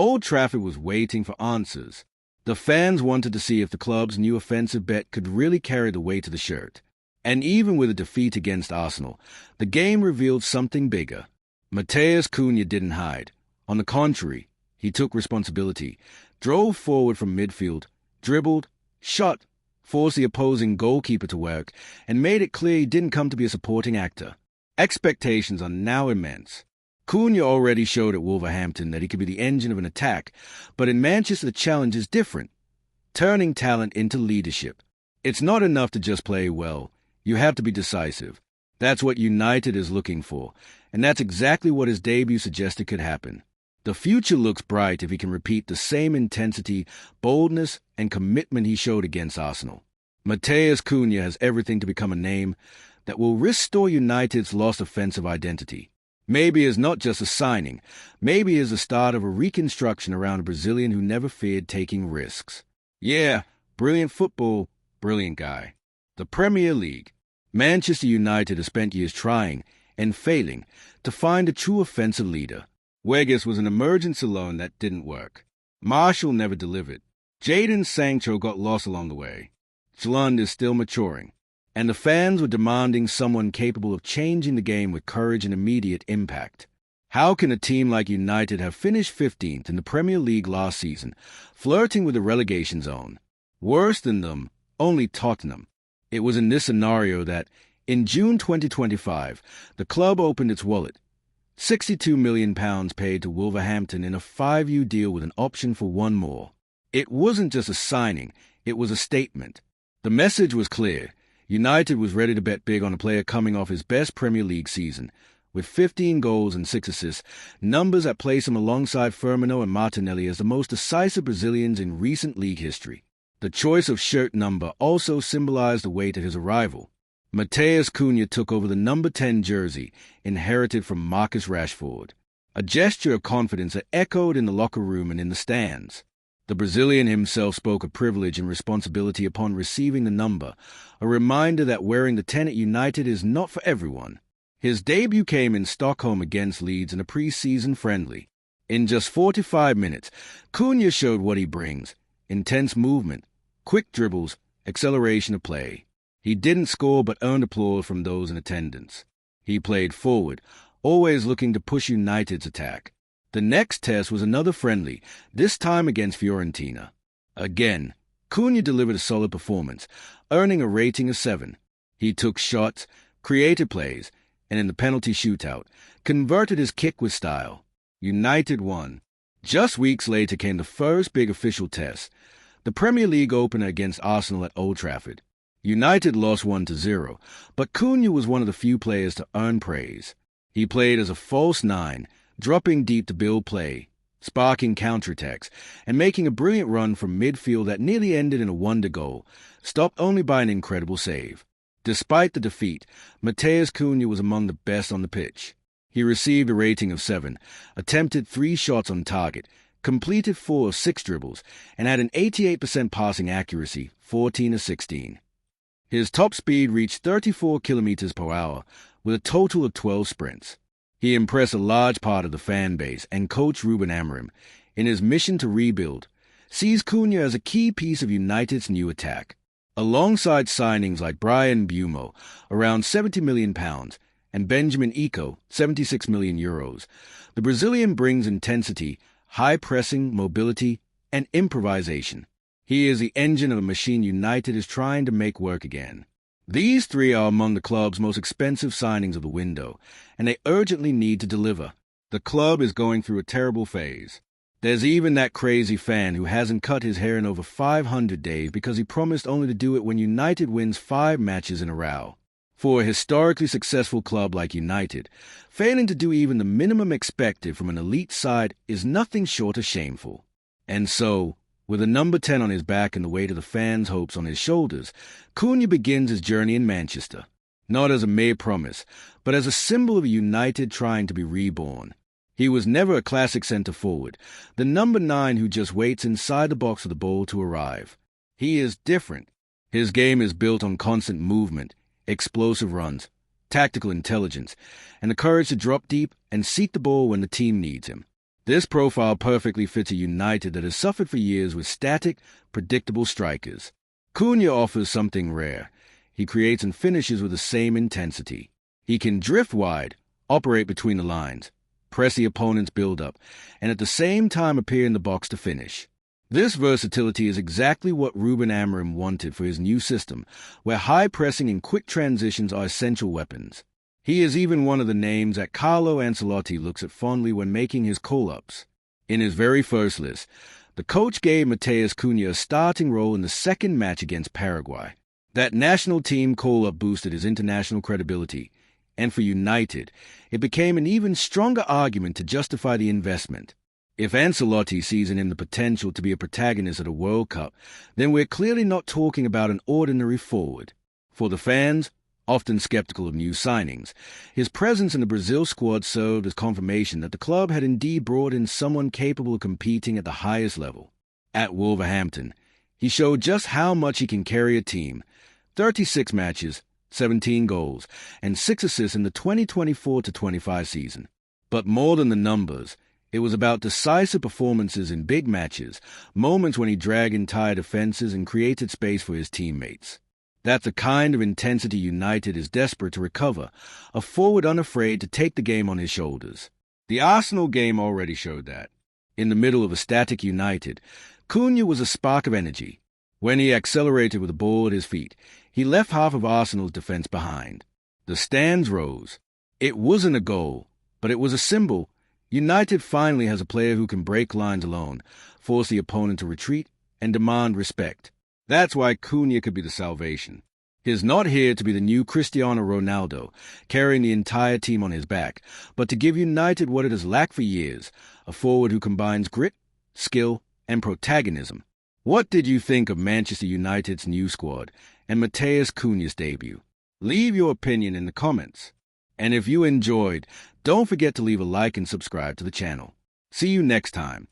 Old Trafford was waiting for answers. The fans wanted to see if the club's new offensive bet could really carry the weight of the shirt. And even with a defeat against Arsenal, the game revealed something bigger. Mateus Cunha didn't hide. On the contrary, he took responsibility, drove forward from midfield, dribbled, shot, forced the opposing goalkeeper to work, and made it clear he didn't come to be a supporting actor. Expectations are now immense. Cunha already showed at Wolverhampton that he could be the engine of an attack, but in Manchester the challenge is different, turning talent into leadership. It's not enough to just play well. You have to be decisive. That's what United is looking for, and that's exactly what his debut suggested could happen. The future looks bright if he can repeat the same intensity, boldness, and commitment he showed against Arsenal. Mateus Cunha has everything to become a name that will restore United's lost offensive identity. Maybe it's not just a signing. Maybe it's the start of a reconstruction around a Brazilian who never feared taking risks. Yeah, brilliant football, brilliant guy. The Premier League. Manchester United has spent years trying and failing to find a true offensive leader. Weghorst was an emergency loan that didn't work. Marshall never delivered. Jadon Sancho got lost along the way. Schlund is still maturing. And the fans were demanding someone capable of changing the game with courage and immediate impact. How can a team like United have finished 15th in the Premier League last season, flirting with the relegation zone? Worse than them, only Tottenham. It was in this scenario that, in June 2025, the club opened its wallet. £62 million paid to Wolverhampton in a 5-year deal with an option for one more. It wasn't just a signing, it was a statement. The message was clear. United was ready to bet big on a player coming off his best Premier League season. With 15 goals and 6 assists, numbers that place him alongside Firmino and Martinelli as the most decisive Brazilians in recent league history. The choice of shirt number also symbolized the weight of his arrival. Mateus Cunha took over the number 10 jersey, inherited from Marcus Rashford. A gesture of confidence that echoed in the locker room and in the stands. The Brazilian himself spoke of privilege and responsibility upon receiving the number, a reminder that wearing the 10 at United is not for everyone. His debut came in Stockholm against Leeds in a pre-season friendly. In just 45 minutes, Cunha showed what he brings: intense movement, quick dribbles, acceleration of play. He didn't score but earned applause from those in attendance. He played forward, always looking to push United's attack. The next test was another friendly, this time against Fiorentina. Again, Cunha delivered a solid performance, earning a rating of 7. He took shots, created plays, and in the penalty shootout, converted his kick with style. United won. Just weeks later came the first big official test, the Premier League opener against Arsenal at Old Trafford. United lost 1-0, but Cunha was one of the few players to earn praise. He played as a false 9, dropping deep to build play, sparking counterattacks, and making a brilliant run from midfield that nearly ended in a wonder goal, stopped only by an incredible save. Despite the defeat, Mateus Cunha was among the best on the pitch. He received a rating of 7, attempted 3 shots on target, completed 4 of 6 dribbles, and had an 88% passing accuracy, 14 of 16. His top speed reached 34 km per hour, with a total of 12 sprints. He impressed a large part of the fan base, and coach Ruben Amorim, in his mission to rebuild, sees Cunha as a key piece of United's new attack. Alongside signings like Brian Bumo, around £70 million, and Benjamin Eco, €76 million, the Brazilian brings intensity, high pressing, mobility, and improvisation. He is the engine of a machine United is trying to make work again. These 3 are among the club's most expensive signings of the window, and they urgently need to deliver. The club is going through a terrible phase. There's even that crazy fan who hasn't cut his hair in over 500 days because he promised only to do it when United wins 5 matches in a row. For a historically successful club like United, failing to do even the minimum expected from an elite side is nothing short of shameful. And so, with a number 10 on his back and the weight of the fans' hopes on his shoulders, Cunha begins his journey in Manchester, not as a mere promise, but as a symbol of a United trying to be reborn. He was never a classic centre-forward, the number 9 who just waits inside the box for the ball to arrive. He is different. His game is built on constant movement, explosive runs, tactical intelligence, and the courage to drop deep and seek the ball when the team needs him. This profile perfectly fits a United that has suffered for years with static, predictable strikers. Cunha offers something rare. He creates and finishes with the same intensity. He can drift wide, operate between the lines, press the opponent's build-up, and at the same time appear in the box to finish. This versatility is exactly what Ruben Amorim wanted for his new system, where high pressing and quick transitions are essential weapons. He is even one of the names that Carlo Ancelotti looks at fondly when making his call-ups. In his very first list, the coach gave Mateus Cunha a starting role in the second match against Paraguay. That national team call-up boosted his international credibility, and for United, it became an even stronger argument to justify the investment. If Ancelotti sees in him the potential to be a protagonist at a World Cup, then we're clearly not talking about an ordinary forward. For the fans, often skeptical of new signings, his presence in the Brazil squad served as confirmation that the club had indeed brought in someone capable of competing at the highest level. At Wolverhampton, he showed just how much he can carry a team. 36 matches, 17 goals, and 6 assists in the 2024-25 season. But more than the numbers, it was about decisive performances in big matches, moments when he dragged entire defenses and created space for his teammates. That's the kind of intensity United is desperate to recover, a forward unafraid to take the game on his shoulders. The Arsenal game already showed that. In the middle of a static United, Cunha was a spark of energy. When he accelerated with the ball at his feet, he left half of Arsenal's defense behind. The stands rose. It wasn't a goal, but it was a symbol. United finally has a player who can break lines alone, force the opponent to retreat, and demand respect. That's why Cunha could be the salvation. He's not here to be the new Cristiano Ronaldo, carrying the entire team on his back, but to give United what it has lacked for years, a forward who combines grit, skill, and protagonism. What did you think of Manchester United's new squad and Mateus Cunha's debut? Leave your opinion in the comments. And if you enjoyed, don't forget to leave a like and subscribe to the channel. See you next time.